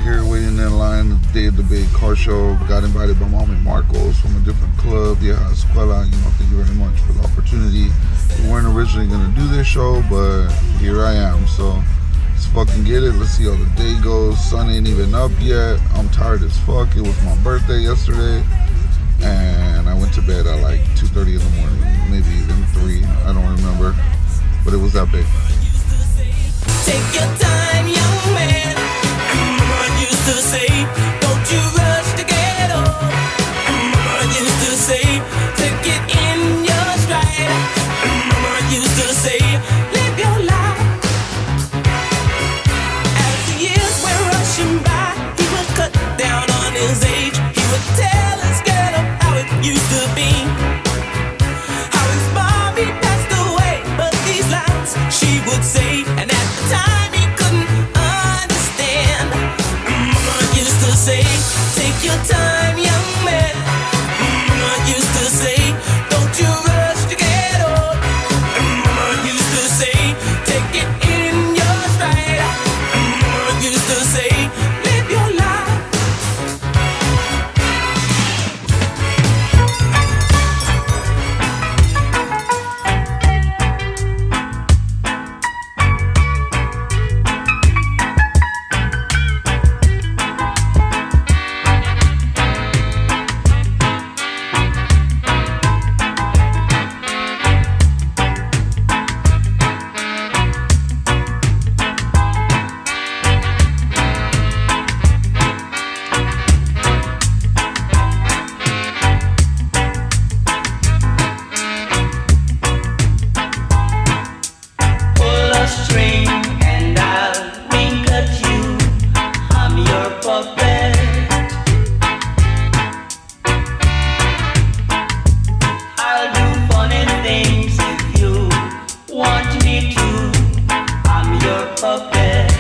here waiting in line the day of the big car show. Got invited by Mom and Marcos from a different club, Vieja Escuela. Thank you very much for the opportunity. We weren't originally gonna do this show, but here I am. So let's fucking get it. Let's see how the day goes. Sun ain't even up yet. I'm tired as fuck. It was my birthday yesterday, and I went to bed at like 2:30 in the morning, maybe even 3. I don't remember, but it was that big. Take your time, young man. Mama used to say, don't you rush to get old. Mama used to say, take it in your stride. Mama used to say, live your life. As the years were rushing by, he would cut down on his age. He would tell his girl of how it used to be, how his mommy passed away, but these lines she would say, and at the time he couldn't understand. Mama used to say, take your time, young man. Mama used to say, don't you rush to get old. Mama used to say, take it in your stride. Mama used to say, live your life. Pull a string and I'll wink at you. I'm your puppet. I'll do funny things if you want me to. I'm your puppet.